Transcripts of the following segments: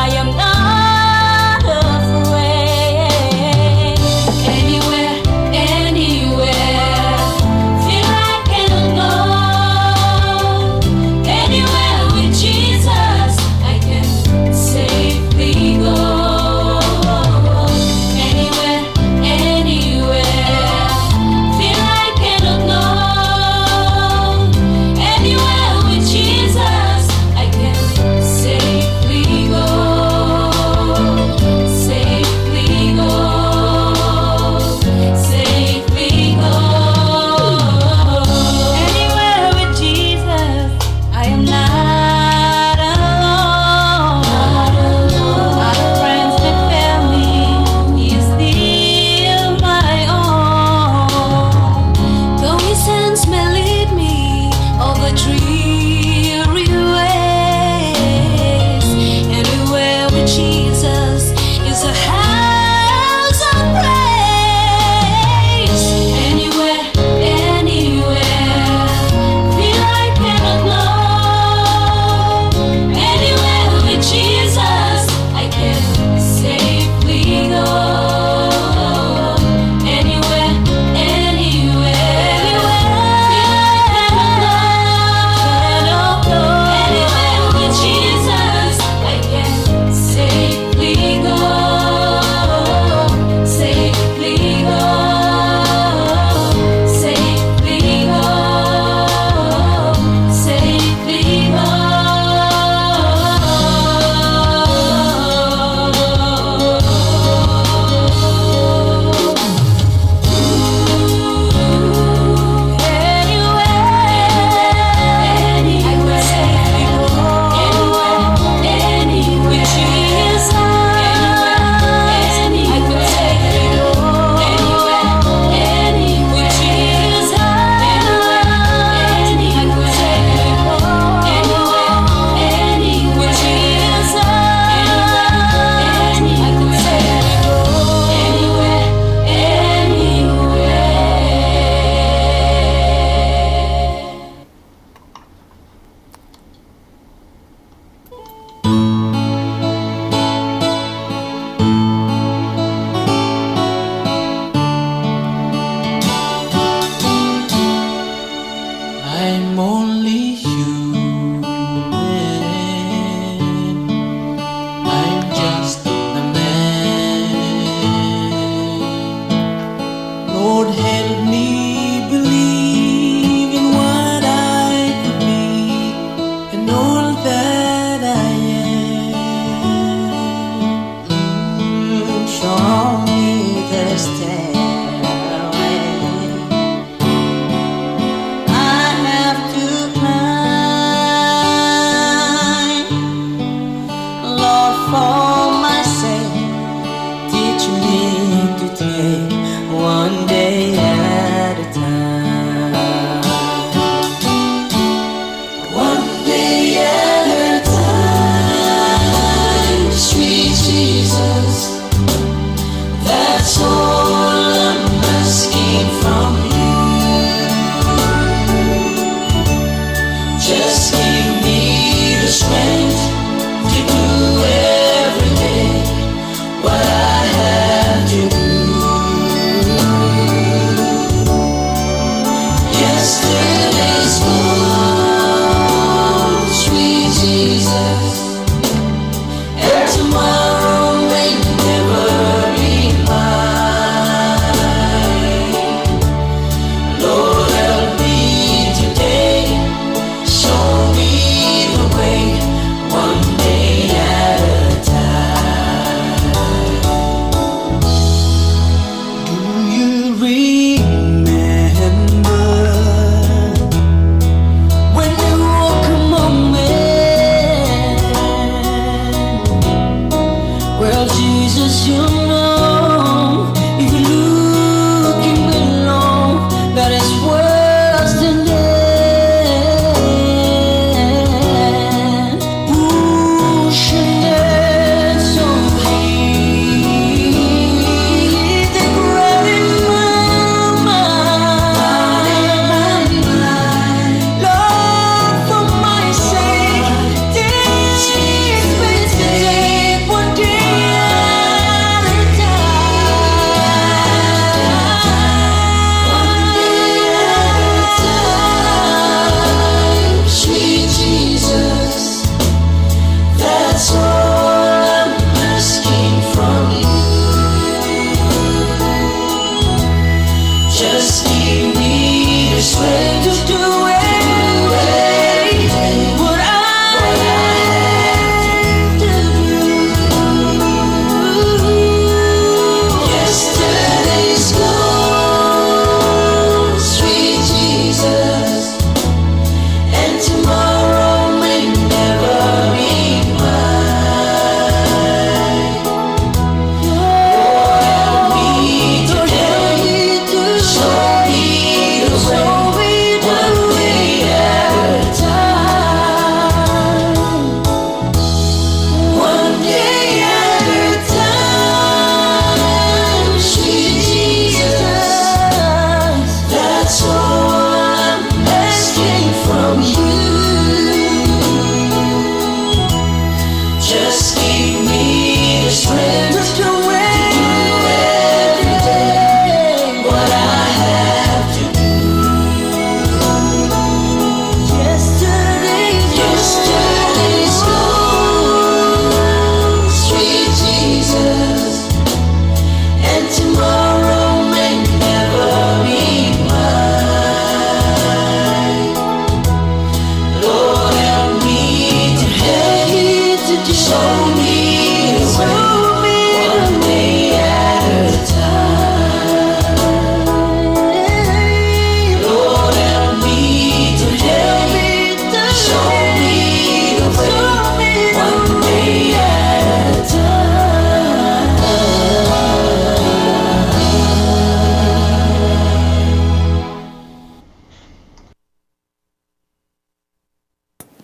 Take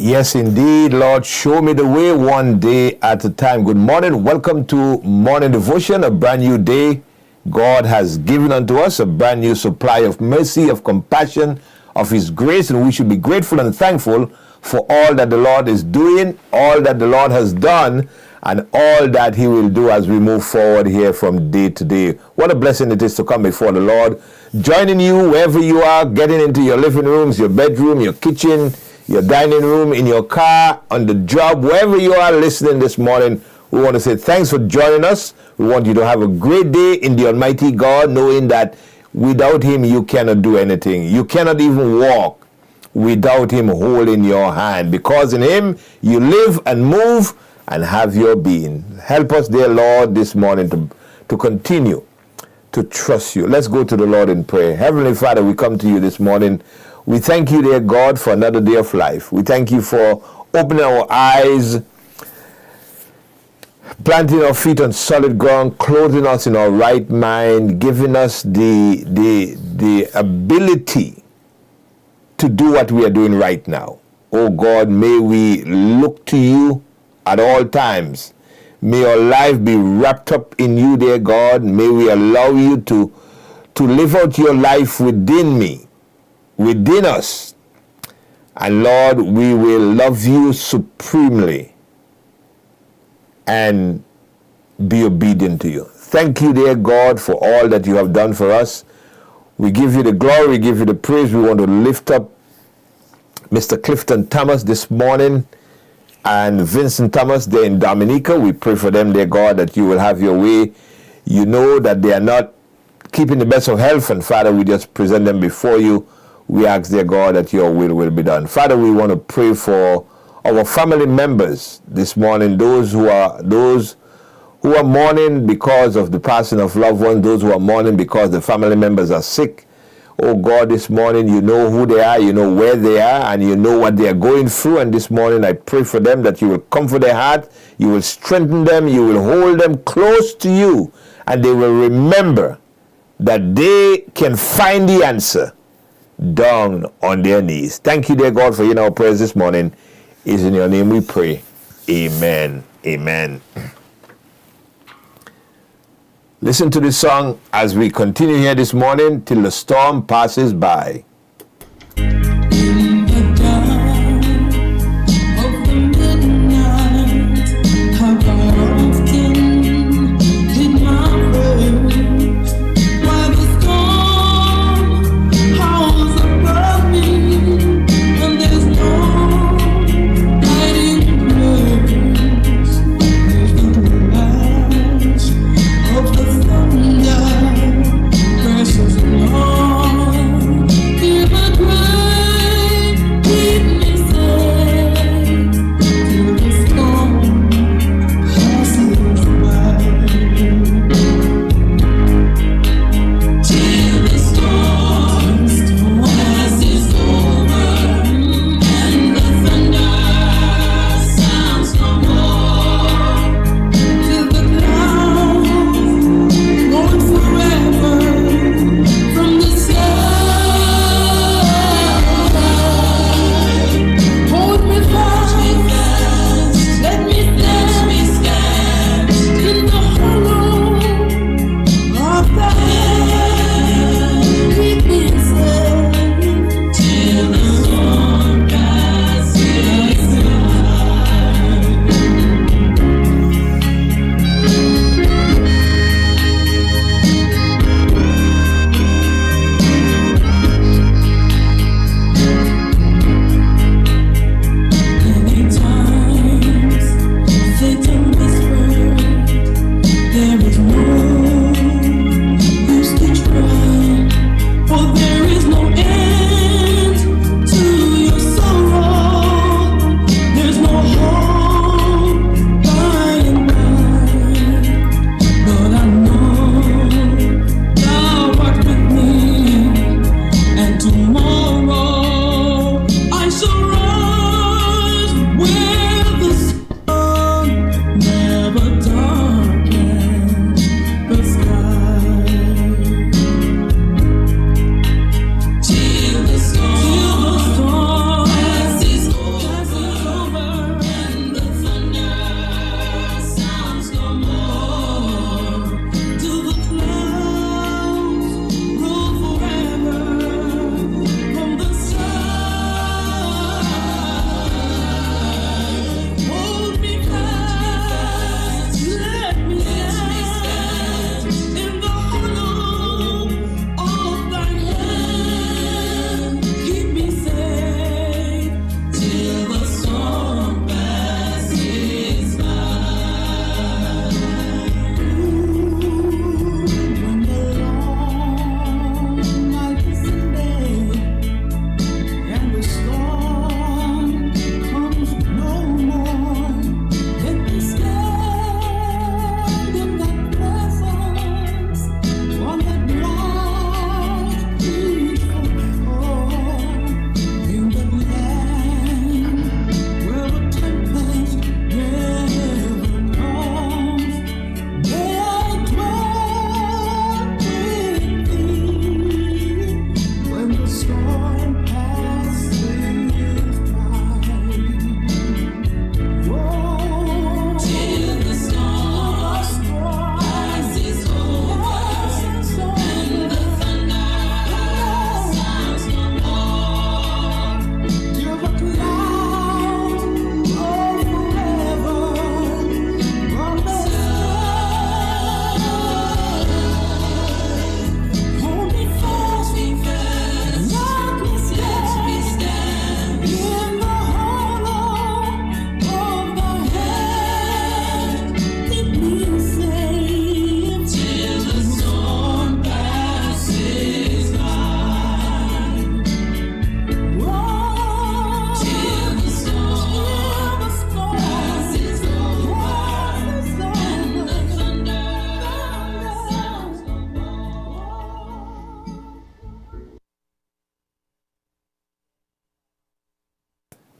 Yes, indeed, Lord, show me the way one day at a time. Good morning. Welcome to Morning Devotion, a brand new day. God has given unto us a brand new supply of mercy, of compassion, of His grace, and we should be grateful and thankful for all that the Lord is doing, all that the Lord has done, and all that He will do as we move forward here from day to day. What a blessing it is to come before the Lord, joining you wherever you are, getting into your living rooms, your bedroom, your kitchen, your dining room, in your car, on the job, wherever you are listening this morning. We want to say thanks for joining us. We want you to have a great day in the Almighty God, knowing that without Him you cannot do anything. You cannot even walk without Him holding your hand, because in Him you live and move and have your being. Help us, dear Lord, this morning to continue to trust you. Let's go to the Lord in prayer. Heavenly Father, we come to you this morning. We thank you, dear God, for another day of life. We thank you for opening our eyes, planting our feet on solid ground, clothing us in our right mind, giving us the ability to do what we are doing right now. Oh God, may we look to you at all times. May our life be wrapped up in you, dear God. May we allow you to live out your life within me, within us. And Lord, we will love you supremely and be obedient to you. Thank you, dear God, for all that you have done for us. We give you the glory, we give you the praise. We want to lift up Mr. Clifton Thomas this morning and Vincent Thomas there in Dominica. We pray for them, dear God, that you will have your way. You know that they are not keeping the best of health, and Father, we just present them before you. We ask, dear God, that your will be done. Father, we want to pray for our family members this morning, those who are mourning because of the passing of loved ones, those who are mourning because the family members are sick. Oh God, this morning you know who they are, you know where they are, and you know what they are going through. And this morning I pray for them that you will comfort their heart, you will strengthen them, you will hold them close to you, and they will remember that they can find the answer down on their knees. Thank you, dear God, for hearing our prayers this morning. It's in your name we pray. Amen. Amen. Listen to this song as we continue here this morning till the storm passes by. The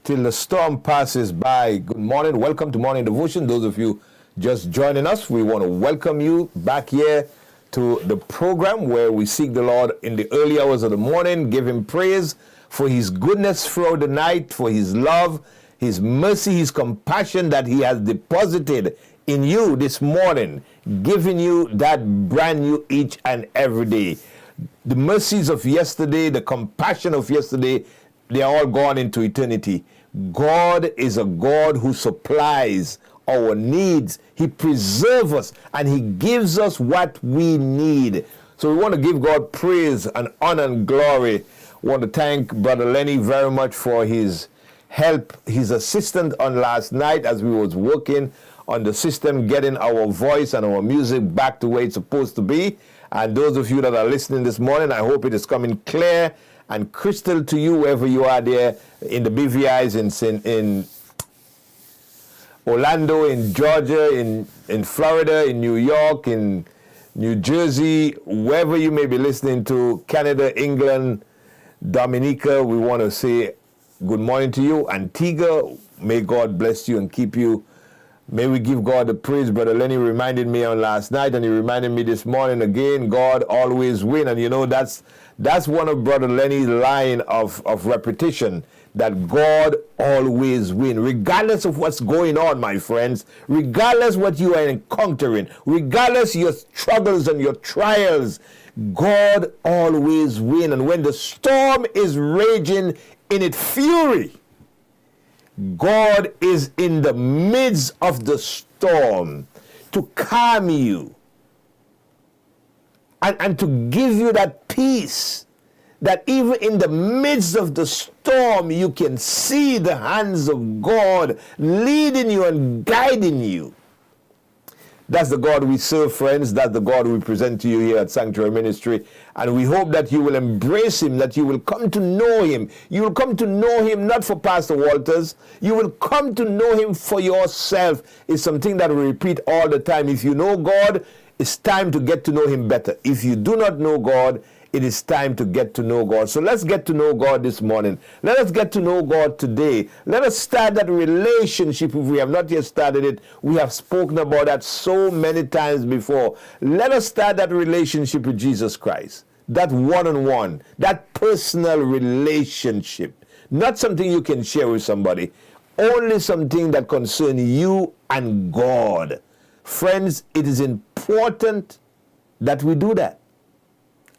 till the storm passes by. Good morning. Welcome to Morning Devotion. Those of you just joining us, we want to welcome you back here to the program where we seek the Lord in the early hours of the morning, give him praise for his goodness throughout the night, for his love, his mercy, his compassion that he has deposited in you this morning, giving you that brand new each and every day. The mercies of yesterday, the compassion of yesterday, they are all gone into eternity. God is a God who supplies our needs. He preserves us and he gives us what we need. So we want to give God praise and honor and glory. We want to thank Brother Lenny very much for his help, his assistance on last night as we was working on the system, getting our voice and our music back to where it's supposed to be. And those of you that are listening this morning, I hope it is coming clear and crystal to you wherever you are there in the BVIs, in Orlando, in Georgia, in Florida, in New York, in New Jersey, wherever you may be listening to, Canada, England, Dominica. We want to say good morning to you. Antigua, may God bless you and keep you. May we give God the praise. Brother Lenny reminded me on last night, and he reminded me this morning again, God always win. And you know, that's one of Brother Lenny's line of repetition, that God always win. Regardless of what's going on, my friends, regardless what you are encountering, regardless your struggles and your trials, God always win. And when the storm is raging in its fury, God is in the midst of the storm to calm you and to give you that peace that even in the midst of the storm you can see the hands of God leading you and guiding you. That's the God we serve, friends. That's the God we present to you here at Sanctuary Ministry. And we hope that you will embrace him, that you will come to know him. You will come to know him not for Pastor Walters. You will come to know him for yourself. It's something that we repeat all the time. If you know God, it's time to get to know him better. If you do not know God, it is time to get to know God. So let's get to know God this morning. Let us get to know God today. Let us start that relationship. If we have not yet started it, we have spoken about that so many times before. Let us start that relationship with Jesus Christ. That one-on-one, that personal relationship. Not something you can share with somebody. Only something that concerns you and God. Friends, it is important that we do that.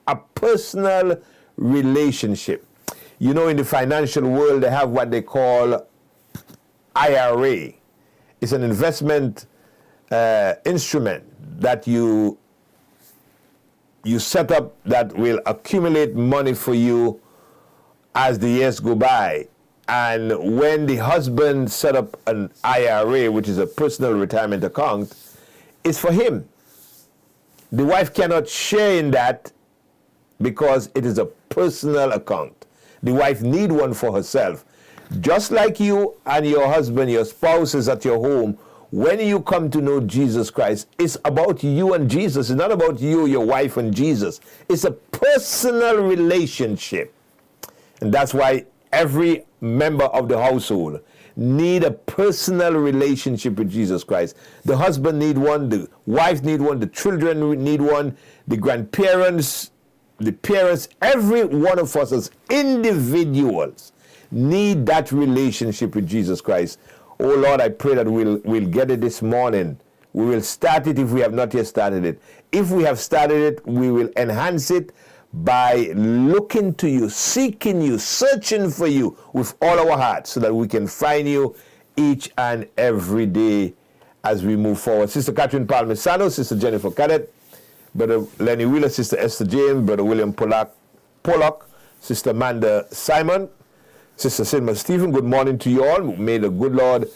A personal relationship. You know, in the financial world, they have what they call IRA. It's an investment instrument that you set up that will accumulate money for you as the years go by. And when the husband set up an IRA, which is a personal retirement account, it's for him. The wife cannot share in that because it is a personal account. The wife need one for herself. Just like you and your husband, your spouse is at your home, when you come to know Jesus Christ, it's about you and Jesus. It's not about you, your wife, and Jesus. It's a personal relationship. And that's why every member of the household need a personal relationship with Jesus Christ. The husband need one, the wife need one, the children need one, the grandparents, the parents, every one of us as individuals need that relationship with Jesus Christ. Oh Lord, I pray that we'll get it this morning. We will start it if we have not yet started it. If we have started it, we will enhance it by looking to you, seeking you, searching for you with all our hearts so that we can find you each and every day as we move forward. Sister Catherine Palmisano, Sister Jennifer Cadet, Brother Lenny Wheeler, Sister Esther James, Brother William Pollock, Sister Amanda Simon, Sister Silma Stephen, good morning to you all. May the good Lord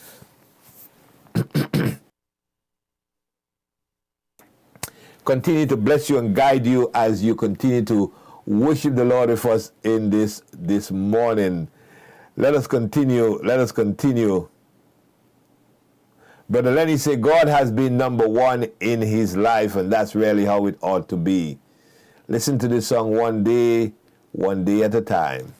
continue to bless you and guide you as you continue to worship the Lord with us in this morning. Let us continue. Brother Lenny said God has been number one in his life, and that's really how it ought to be. Listen to this song, one day at a time.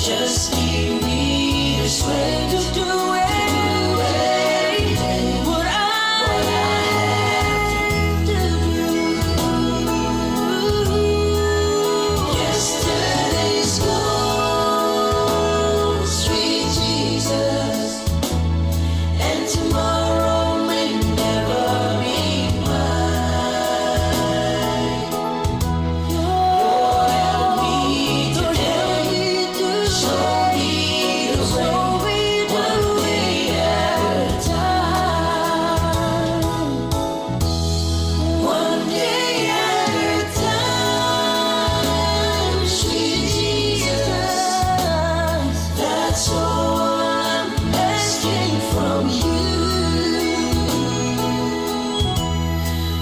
Just give me the strength to do everything what I have to do. Yesterday's gone, sweet Jesus, and tomorrow may never be mine. Lord, help me today, show me the way, one day at a time. One day at a time, sweet Jesus, that's all I'm asking from you.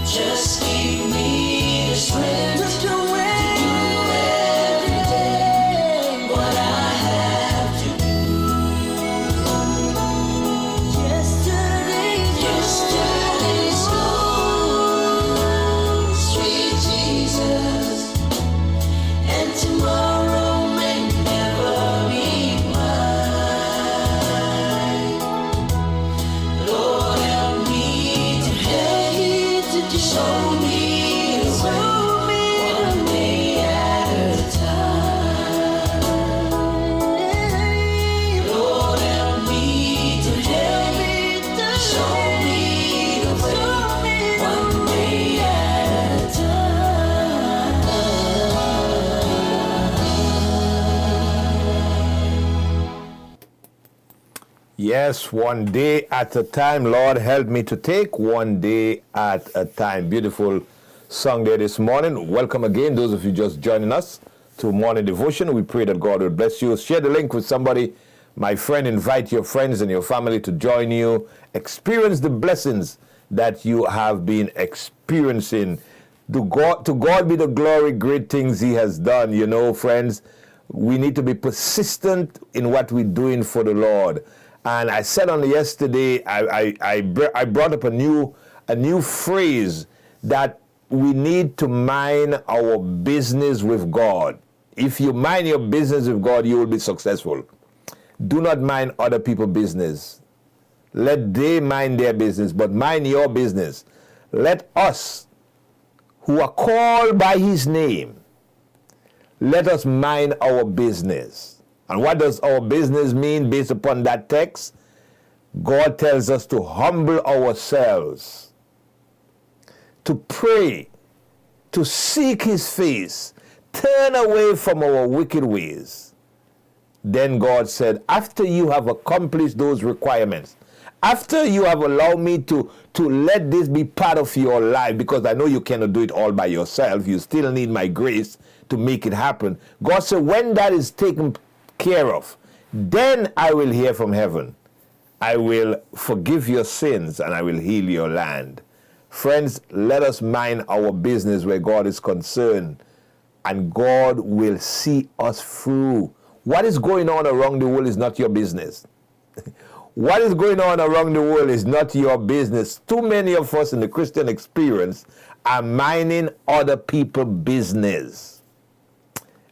Just give me the strength to do every day what I have to do. Yesterday's gone, sweet Jesus, and tomorrow may never be mine. Lord, help me today to show me the way, one day at a time. Lord, help me today to show me the way, one day at a time. Yes, one day at a time. Lord, help me to take one day at a time. Beautiful song there this morning. Welcome again, those of you just joining us to Morning Devotion. We pray that God will bless you. Share the link with somebody. My friend, invite your friends and your family to join you. Experience the blessings that you have been experiencing. To God be the glory, great things He has done. You know, friends, we need to be persistent in what we're doing for the Lord. And I said on yesterday, I brought up a new phrase that we need to mind our business with God. If you mind your business with God, you will be successful. Do not mind other people's business. Let they mind their business, but mind your business. Let us, who are called by His name, let us mind our business. And what does our business mean based upon that text? God tells us to humble ourselves, to pray, to seek His face, turn away from our wicked ways. Then God said, after you have accomplished those requirements, after you have allowed me to let this be part of your life, because I know you cannot do it all by yourself, you still need my grace to make it happen. God said, when that is taken care of, then I will hear from heaven. I will forgive your sins and I will heal your land. Friends, let us mind our business where God is concerned, and God will see us through. What is going on around the world is not your business. What is going on around the world is not your business. Too many of us in the Christian experience are minding other people's business.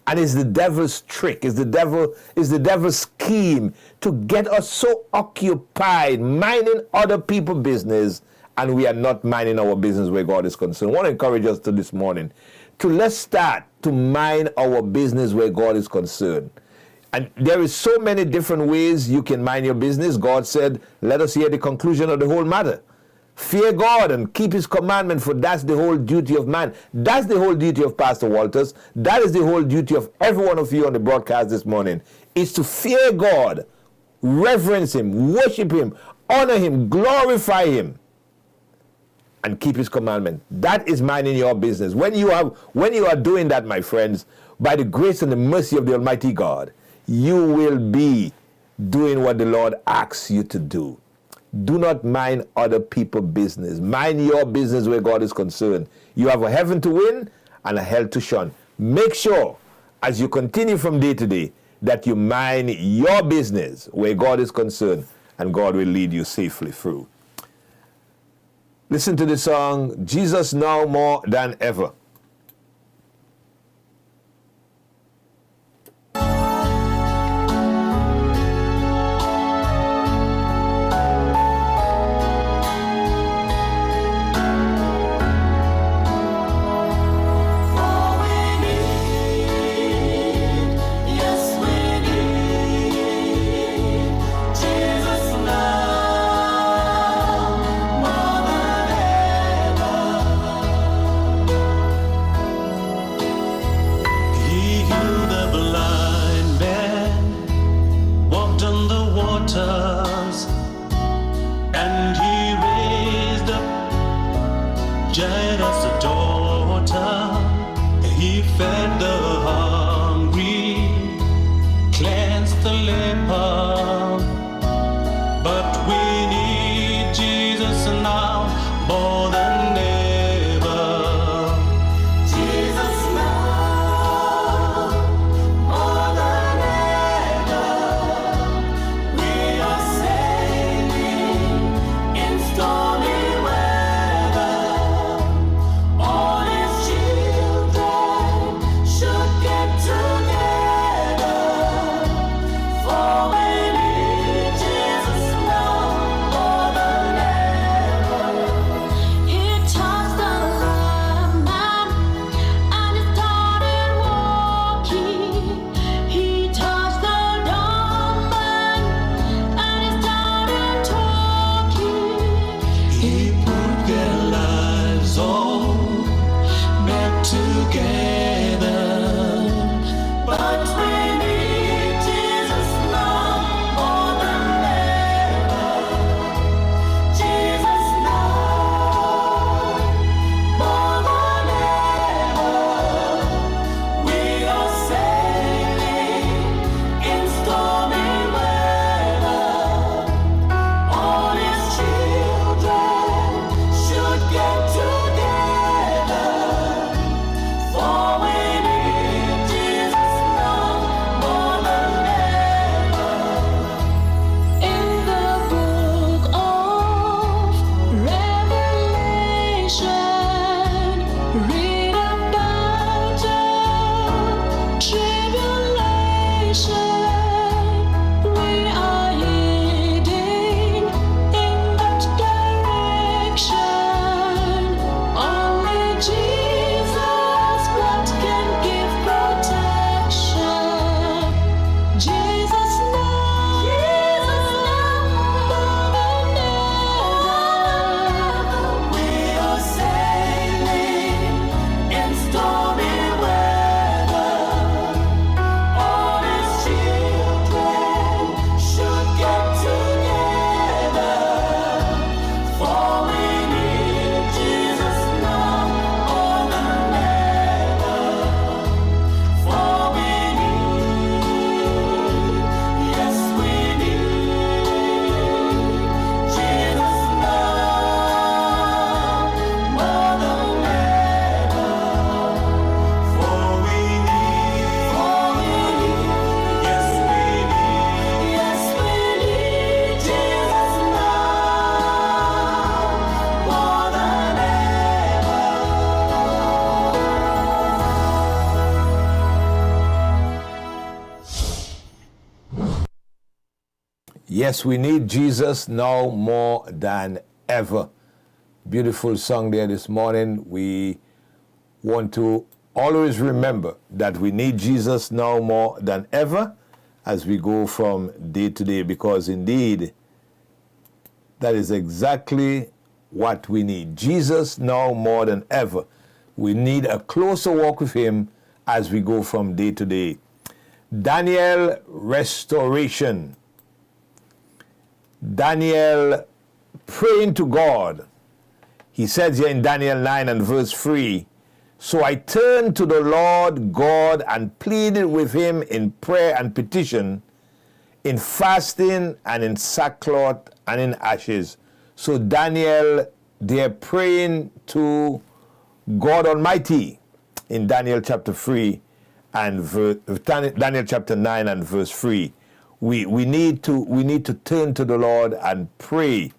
And it's the devil's trick, it's the devil's scheme to get us so occupied minding other people's business, and we are not minding our business where God is concerned. I want to encourage us to this morning to let's start to mind our business where God is concerned. And there is so many different ways you can mind your business. God said, let us hear the conclusion of the whole matter. Fear God and keep His commandment, for that's the whole duty of man. That's the whole duty of Pastor Walters. That is the whole duty of every one of you on the broadcast this morning, is to fear God, reverence Him, worship Him, honor Him, glorify Him, and keep His commandment. That is minding your business. When you are doing that, my friends, by the grace and the mercy of the Almighty God, you will be doing what the Lord asks you to do. Do not mind other people's business. Mind your business where God is concerned. You have a heaven to win and a hell to shun. Make sure, as you continue from day to day, that you mind your business where God is concerned, and God will lead you safely through. Listen to the song, Jesus Now More Than Ever. we are heading in that direction. Only Jesus' blood can give protection. Jesus now, more than ever. We are sailing in stormy weather. All His children should get together, for we need Jesus now more than ever. For we need, yes we need Jesus now more than ever. For we need, yes we need Jesus now more than ever. Yes, we need Jesus now more than ever. Beautiful song there this morning. We want to always remember that we need Jesus now more than ever as we go from day to day, because indeed that is exactly what we need. Jesus now more than ever. We need a closer walk with Him as we go from day to day. Daniel restoration. Daniel praying to God. He says here in Daniel 9 and verse 3, so I turned to the Lord God and pleaded with Him in prayer and petition, in fasting and in sackcloth and in ashes. So Daniel, they're praying to God Almighty in Daniel chapter 3 and Daniel chapter 9 and verse 3. We need to turn to the Lord and pray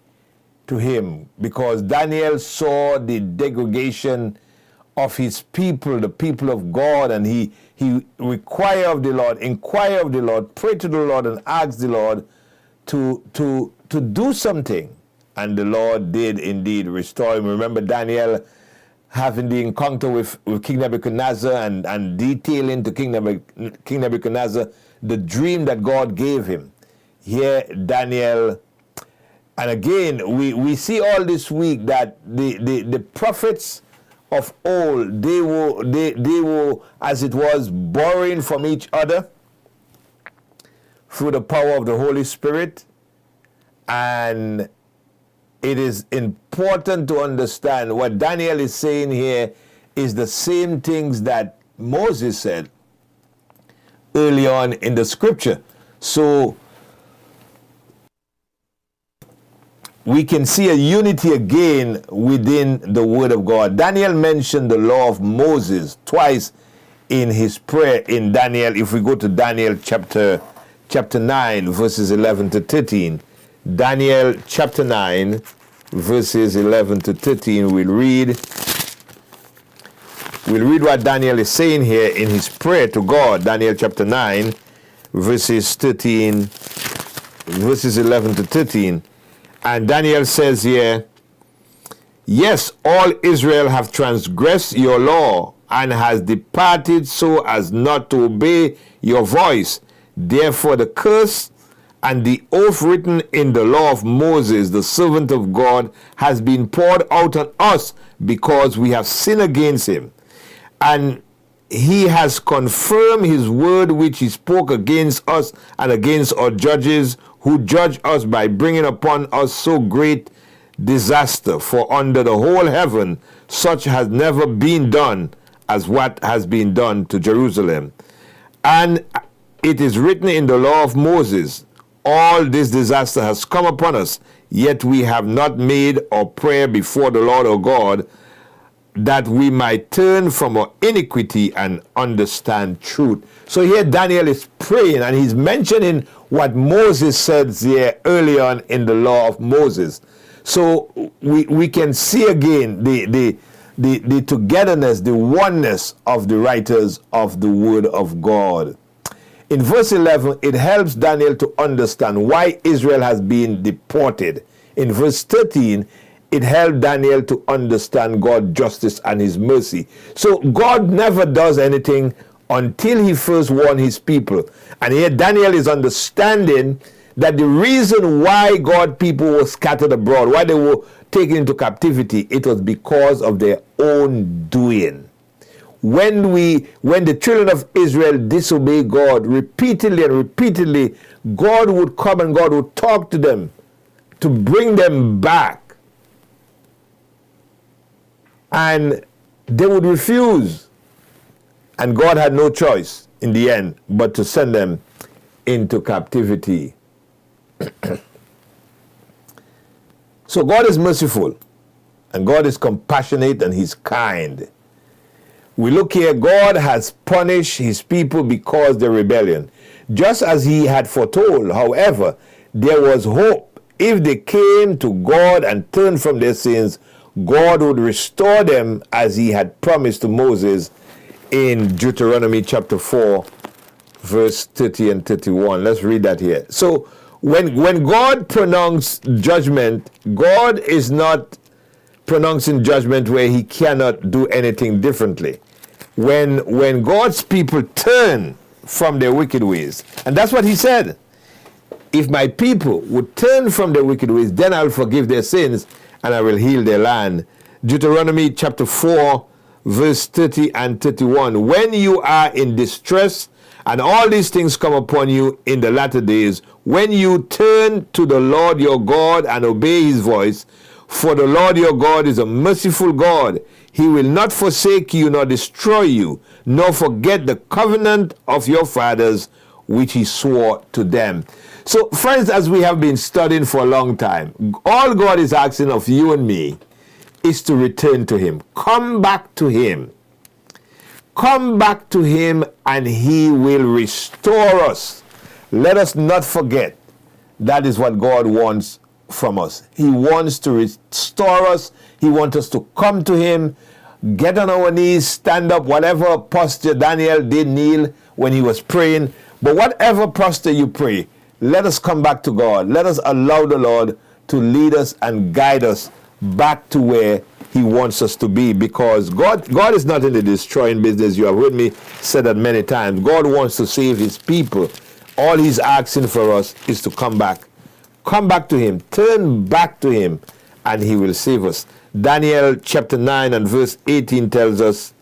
to Him, because Daniel saw the degradation of his people, the people of God, and he inquire of the Lord, pray to the Lord and ask the Lord to do something. And the Lord did indeed restore him. Remember Daniel having the encounter with King Nebuchadnezzar and detailing to King Nebuchadnezzar the dream that God gave him. Here Daniel, and again we see all this week that the prophets of old, they were as it was borrowing from each other through the power of the Holy Spirit. And it is important to understand what Daniel is saying here is the same things that Moses said early on in the scripture. So we can see a unity again within the Word of God. Daniel mentioned the law of Moses twice in his prayer in Daniel. If we go to Daniel chapter 9, verses 11 to 13. Daniel chapter 9, verses 11 to 13, we'll read what Daniel is saying here in his prayer to God. Daniel chapter 9, verses 11 to 13. And Daniel says here, yes, all Israel have transgressed your law and has departed so as not to obey your voice. Therefore the curse and the oath written in the law of Moses, the servant of God, has been poured out on us because we have sinned against him. And he has confirmed his word which he spoke against us and against our judges who judge us by bringing upon us so great disaster. For under the whole heaven such has never been done as what has been done to Jerusalem. And it is written in the law of Moses, all this disaster has come upon us, yet we have not made our prayer before the Lord our God, that we might turn from our iniquity and understand truth. So here Daniel is praying and he's mentioning what Moses said there early on in the law of Moses. So we can see again the togetherness, the oneness of the writers of the Word of God. In verse 11, it helps Daniel to understand why Israel has been deported. In verse 13, it helped Daniel to understand God's justice and his mercy. So God never does anything until he first warned his people. And here Daniel is understanding that the reason why God's people were scattered abroad, why they were taken into captivity, it was because of their own doing. When the children of Israel disobeyed God repeatedly and repeatedly, God would come and God would talk to them to bring them back. And they would refuse. And God had no choice in the end but to send them into captivity. So God is merciful, and God is compassionate, and he's kind. We look here, God has punished his people because of their rebellion. Just as he had foretold, however, there was hope. If they came to God and turned from their sins, God would restore them as he had promised to Moses in Deuteronomy chapter 4, verse 30 and 31. Let's read that here. So when God pronounced judgment, God is not pronouncing judgment where he cannot do anything differently. When God's people turn from their wicked ways, and that's what he said, if my people would turn from their wicked ways, then I'll forgive their sins and I will heal their land. Deuteronomy chapter 4, verse 30 and 31. When you are in distress and all these things come upon you in the latter days, when you turn to the Lord your God and obey his voice, for the Lord your God is a merciful God. He will not forsake you nor destroy you, nor forget the covenant of your fathers, which he swore to them. So, friends, as we have been studying for a long time, all God is asking of you and me is to return to him. Come back to him. Come back to him and he will restore us. Let us not forget that is what God wants from us. He wants to restore us. He wants us to come to him, get on our knees, stand up, whatever posture Daniel did kneel when he was praying. But whatever posture you pray, let us come back to God. Let us allow the Lord to lead us and guide us back to where he wants us to be, because God is not in the destroying business. You have heard me say that many times. God wants to save his people. All he's asking for us is to come back. Come back to him. Turn back to him and he will save us. Daniel chapter 9 and verse 18 tells us,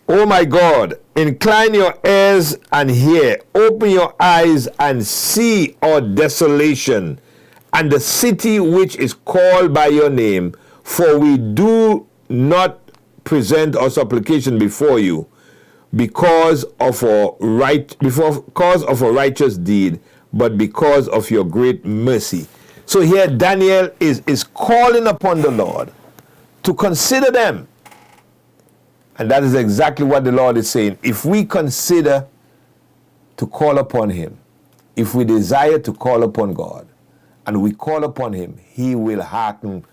"Oh my God, incline your ears and hear. Open your eyes and see our desolation and the city which is called by your name. For we do not present our supplication before you because of a righteous deed, but because of your great mercy." So here Daniel is calling upon the Lord to consider them. And that is exactly what the Lord is saying. If we consider to call upon him, if we desire to call upon God, and we call upon him, he will hearken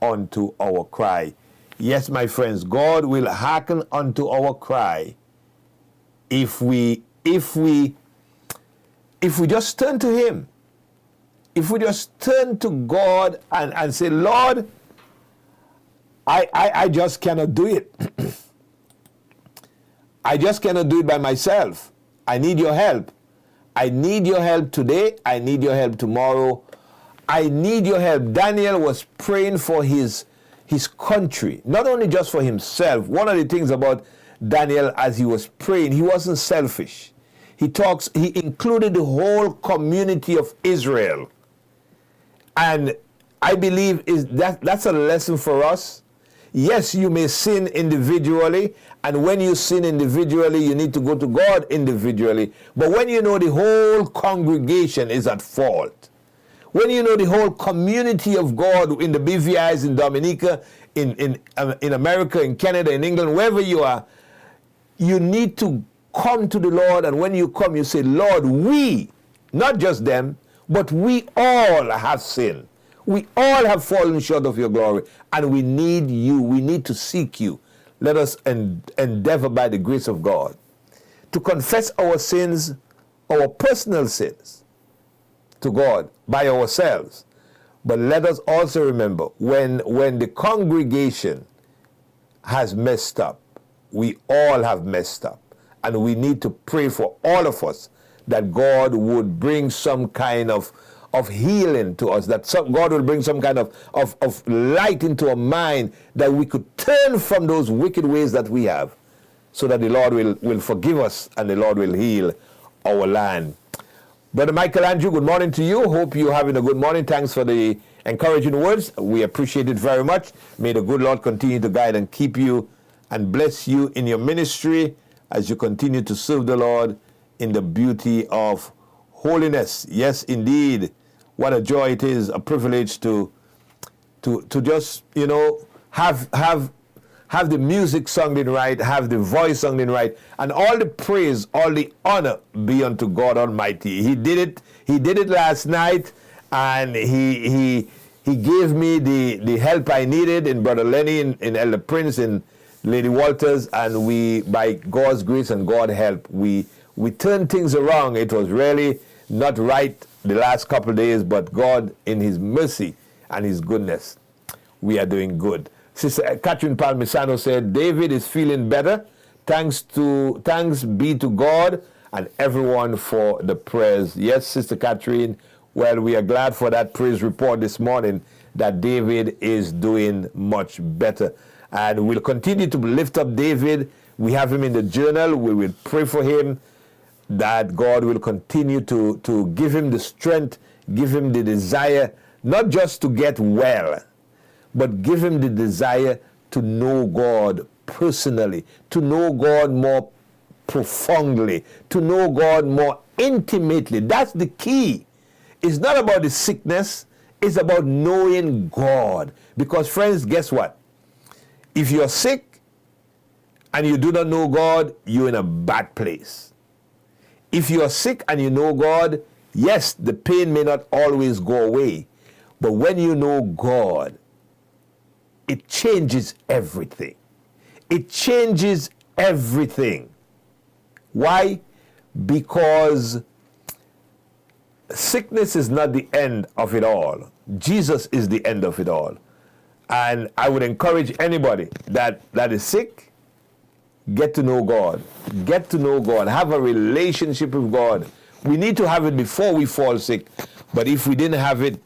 unto our cry. Yes, my friends, God will hearken unto our cry if we just turn to him. If we just turn to God and say, Lord, I just cannot do it. I just cannot do it by myself. I need your help. I need your help today. I need your help tomorrow. I need your help. Daniel was praying for his country, not only just for himself. One of the things about Daniel as he was praying, he wasn't selfish. He included the whole community of Israel. And I believe that's a lesson for us. Yes, you may sin individually, and when you sin individually, you need to go to God individually. But when you know the whole congregation is at fault, when you know the whole community of God in the BVIs, in Dominica, in America, in Canada, in England, wherever you are, you need to come to the Lord. And when you come, you say, Lord, we, not just them, but we all have sinned. We all have fallen short of your glory, and we need you. We need to seek you. Let us endeavor by the grace of God to confess our sins, our personal sins, to God by ourselves. But let us also remember, when the congregation has messed up, we all have messed up. And we need to pray for all of us that God would bring some kind of healing to us, that God will bring some kind of light into our mind, that we could turn from those wicked ways that we have, so that the Lord will forgive us and the Lord will heal our land. Brother Michael Andrew, good morning to you. Hope you're having a good morning. Thanks for the encouraging words. We appreciate it very much. May the good Lord continue to guide and keep you and bless you in your ministry as you continue to serve the Lord in the beauty of holiness. Yes, indeed. What a joy it is, a privilege to just, have the music sounding right, have the voice sounding right, and all the praise, all the honor be unto God Almighty. He did it last night, and he gave me the help I needed in Brother Lenny, in Elder Prince, in Lady Walters, and we, by God's grace and God's help, we turned things around. It was really not right the last couple of days, but God, in His mercy and His goodness, we are doing good. Sister Catherine Palmisano said, David is feeling better. Thanks be to God and everyone for the prayers. Yes, Sister Catherine, well, we are glad for that praise report this morning that David is doing much better. And we'll continue to lift up David. We have him in the journal. We will pray for him that God will continue to give him the strength, give him the desire, not just to get well, but give him the desire to know God personally, to know God more profoundly, to know God more intimately. That's the key. It's not about the sickness, it's about knowing God. Because friends, guess what? If you're sick and you do not know God, you're in a bad place. If you're sick and you know God, yes, the pain may not always go away, but when you know God, it changes everything. It changes everything. Why? Because sickness is not the end of it all. Jesus is the end of it all. And I would encourage anybody that is sick, get to know God. Get to know God. Have a relationship with God. We need to have it before we fall sick. But if we didn't have it,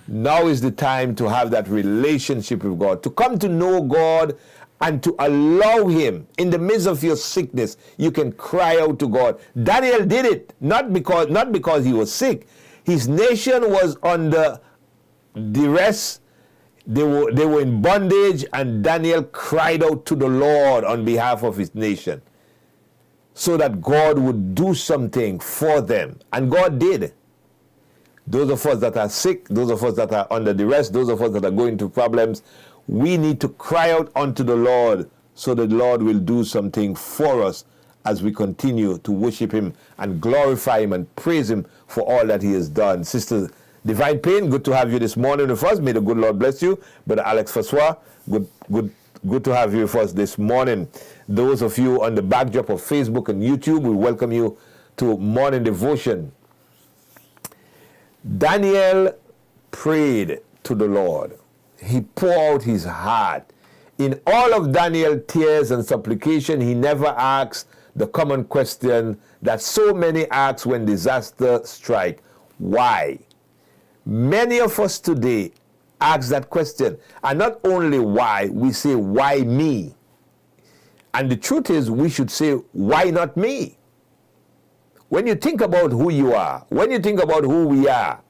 now is the time to have that relationship with God, to come to know God and to allow Him in the midst of your sickness. You can cry out to God. Daniel did it, not because he was sick. His nation was under duress. They were in bondage, and Daniel cried out to the Lord on behalf of his nation so that God would do something for them. And God did. Those of us that are sick, those of us that are under duress, those of us that are going through problems, we need to cry out unto the Lord so that the Lord will do something for us as we continue to worship Him and glorify Him and praise Him for all that He has done. Sister Divine Pain, good to have you this morning with us. May the good Lord bless you. Brother Alex Faswa, good to have you with us this morning. Those of you on the backdrop of Facebook and YouTube, we welcome you to Morning Devotion. Daniel prayed to the Lord. He poured out his heart. In all of Daniel's tears and supplication, he never asked the common question that so many ask when disaster strikes. Why? Many of us today ask that question. And not only why, we say, why me? And the truth is, we should say, why not me? When you think about who you are, when you think about who we are,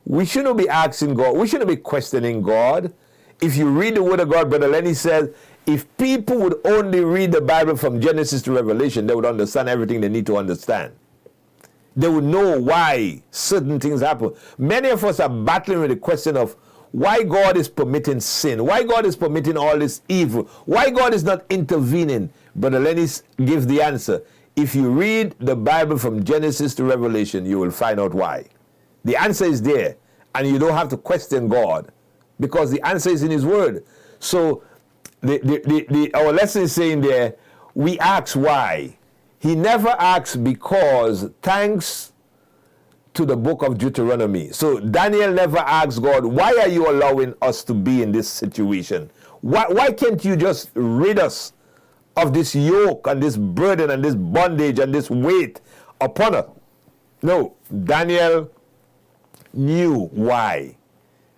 we shouldn't be asking God, we shouldn't be questioning God. If you read the Word of God, Brother Lenny says, if people would only read the Bible from Genesis to Revelation, they would understand everything they need to understand. They would know why certain things happen. Many of us are battling with the question of why God is permitting sin, why God is permitting all this evil, why God is not intervening. Brother Lenny gives the answer. If you read the Bible from Genesis to Revelation, you will find out why. The answer is there, and you don't have to question God because the answer is in His Word. So our lesson is saying there, we ask why. He never acts because thanks to the book of Deuteronomy. So Daniel never asks God, why are you allowing us to be in this situation? Why can't you just rid us of this yoke and this burden and this bondage and this weight upon us? No, Daniel knew why.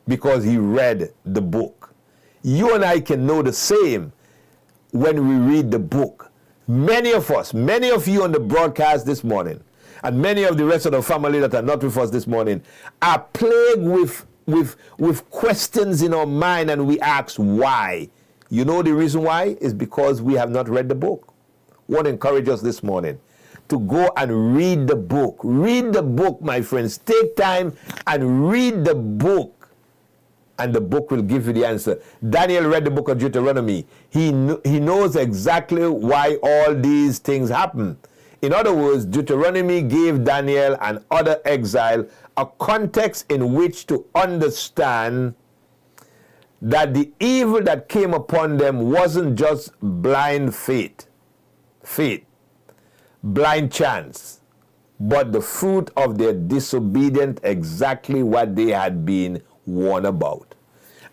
Because he read the book. You and I can know the same when we read the book. Many of us, many of you on the broadcast this morning, and many of the rest of the family that are not with us this morning, are plagued with questions in our mind, and we ask why. You know the reason why? Is because we have not read the book. I want to encourage us this morning to go and read the book. Read the book, my friends. Take time and read the book. And the book will give you the answer. Daniel read the book of Deuteronomy. He knows exactly why all these things happen. In other words, Deuteronomy gave Daniel and other exile a context in which to understand that the evil that came upon them wasn't just blind faith, blind chance, but the fruit of their disobedience, exactly what they had been warned about.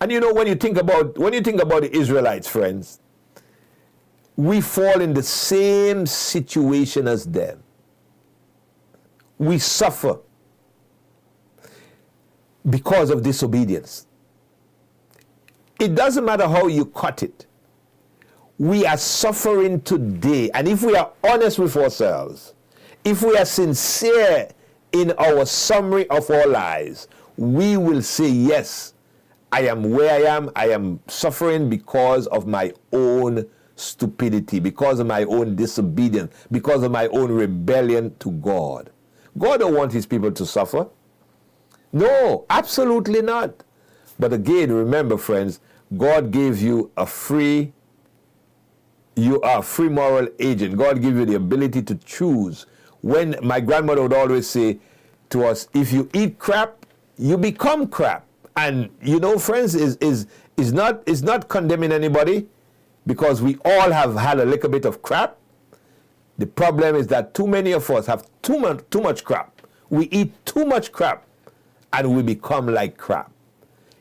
And you know, when you think about the Israelites, friends, we fall in the same situation as them. We suffer because of disobedience. It doesn't matter how you cut it. We are suffering today. And if we are honest with ourselves, if we are sincere in our summary of our lives, we will say, yes, I am where I am. I am suffering because of my own stupidity, because of my own disobedience, because of my own rebellion to God. God don't want his people to suffer. No, absolutely not. But again, remember, friends, God gave you you are a free moral agent. God gave you the ability to choose. When my grandmother would always say to us, if you eat crap, you become crap. And you know, friends, is not condemning anybody, because we all have had a little bit of crap. The problem is that too many of us have too much crap. We eat too much crap and we become like crap.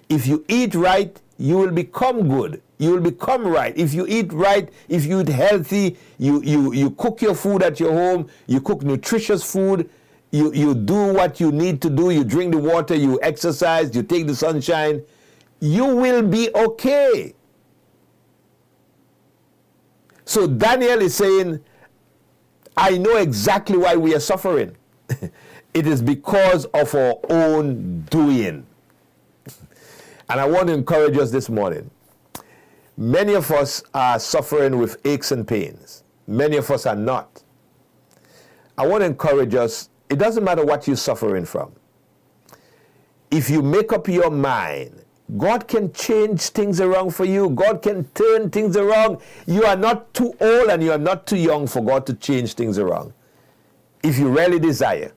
If you eat right, you will become good. You will become right. If you eat right, if you eat healthy, you cook your food at your home, you cook nutritious food, you do what you need to do, you drink the water, you exercise, you take the sunshine, you will be okay. So Daniel is saying, I know exactly why we are suffering. It is because of our own doing. And I want to encourage us this morning. Many of us are suffering with aches and pains. Many of us are not. I want to encourage us, it doesn't matter what you're suffering from. If you make up your mind, God can change things around for you. God can turn things around. You are not too old and you are not too young for God to change things around. If you really desire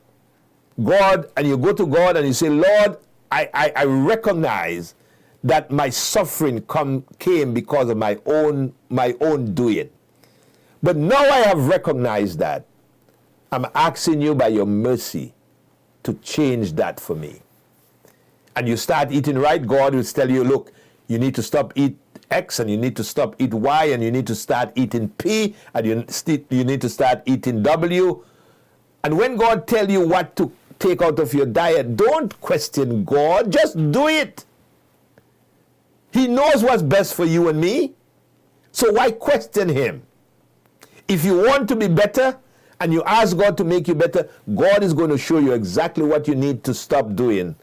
God, and you go to God and you say, Lord, I recognize that my suffering came because of my own doing. But now I have recognized that. I'm asking you by your mercy to change that for me. And you start eating right, God will tell you, look, you need to stop eat X, and you need to stop eat Y, and you need to start eating P, and you need to start eating W. And when God tells you what to take out of your diet, don't question God, just do it. He knows what's best for you and me. So why question him? If you want to be better and you ask God to make you better, God is going to show you exactly what you need to stop doing,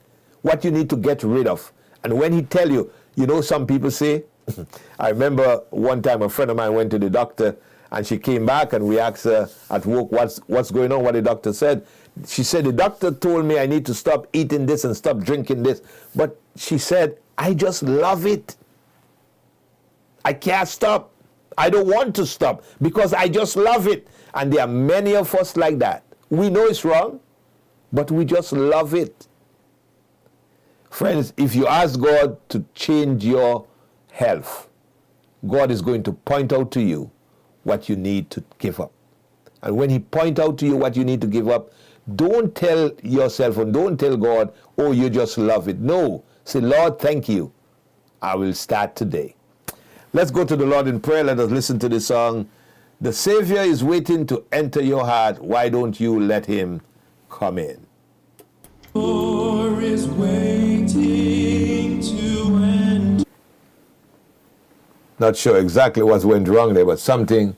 what you need to get rid of. And when he tell you, you know, some people say, I remember one time a friend of mine went to the doctor and she came back and we asked her at work, what's going on, what the doctor said. She said, the doctor told me I need to stop eating this and stop drinking this. But she said, I just love it. I can't stop. I don't want to stop because I just love it. And there are many of us like that. We know it's wrong, but we just love it. Friends, if you ask God to change your health, God is going to point out to you what you need to give up. And when he point out to you what you need to give up, don't tell yourself and don't tell God, oh, you just love it. No. Say, Lord, thank you. I will start today. Let's go to the Lord in prayer. Let us listen to the song. The Savior is waiting to enter your heart. Why don't you let him come in? Is waiting to end. Not sure exactly what went wrong there, but something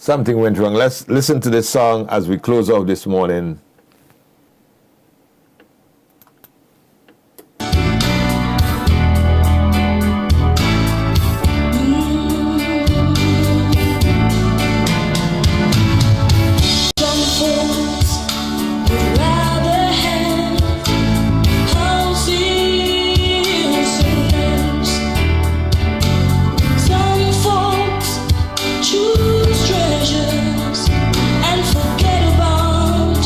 went wrong. Let's listen to this song as we close off this morning. Choose treasures and forget about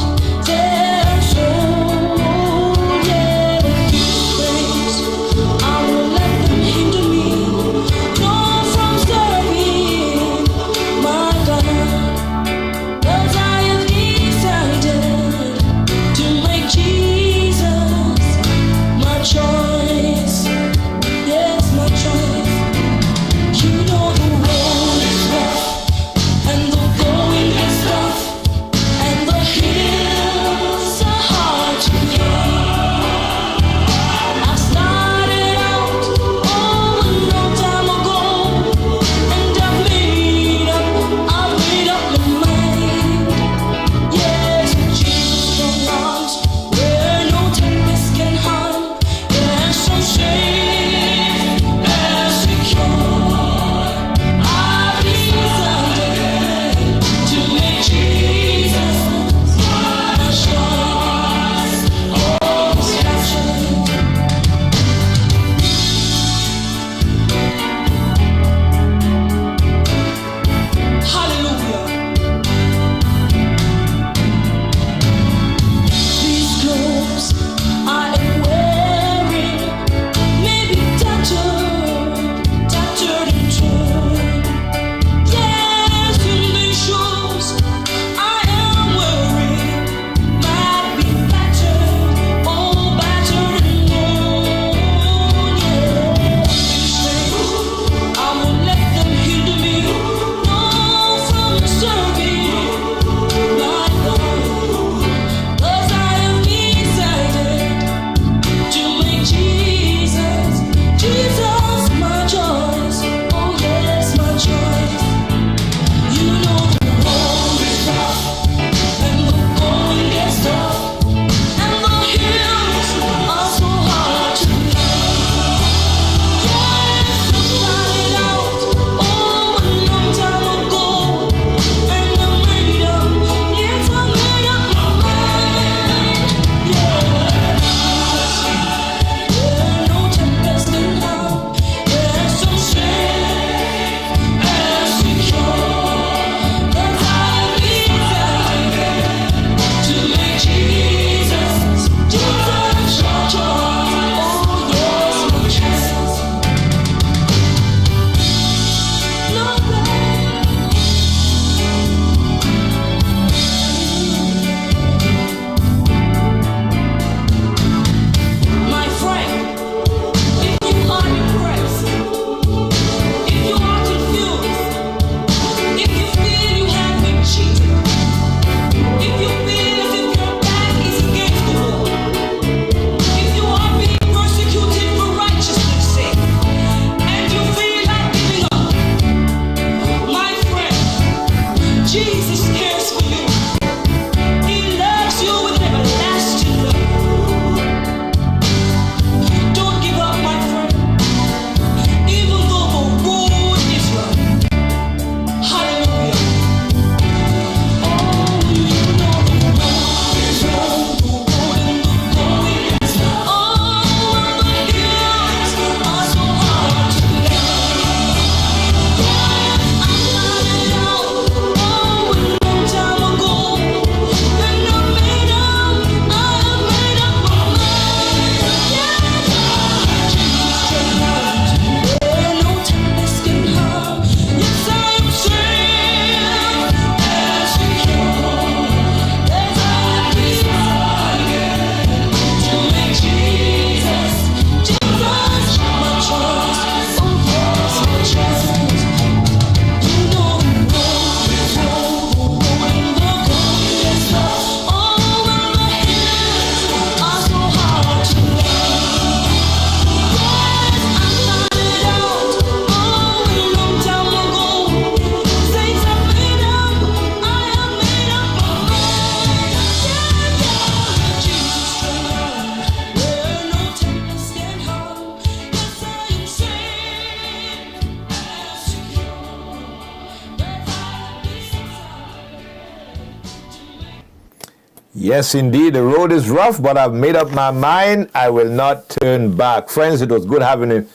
Yes, indeed, the road is rough, but I've made up my mind. I will not turn back. Friends, it was good having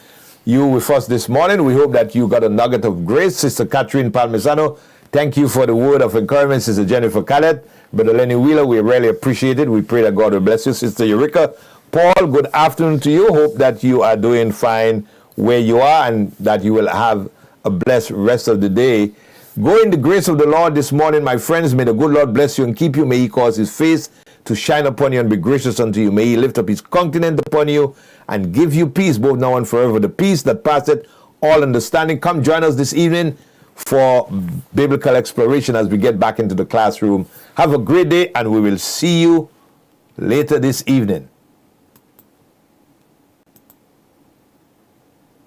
you with us this morning. We hope that you got a nugget of grace. Sister Catherine Palmisano, thank you for the word of encouragement. Sister Jennifer Callet, Brother Lenny Wheeler, we really appreciate it. We pray that God will bless you. Sister Eureka, Paul, good afternoon to you. Hope that you are doing fine where you are and that you will have a blessed rest of the day. Go in the grace of the Lord this morning, my friends. May the good Lord bless you and keep you. May he cause his face to shine upon you and be gracious unto you. May he lift up his countenance upon you and give you peace, both now and forever. The peace that passeth all understanding. Come join us this evening for biblical exploration as we get back into the classroom. Have a great day, and we will see you later this evening.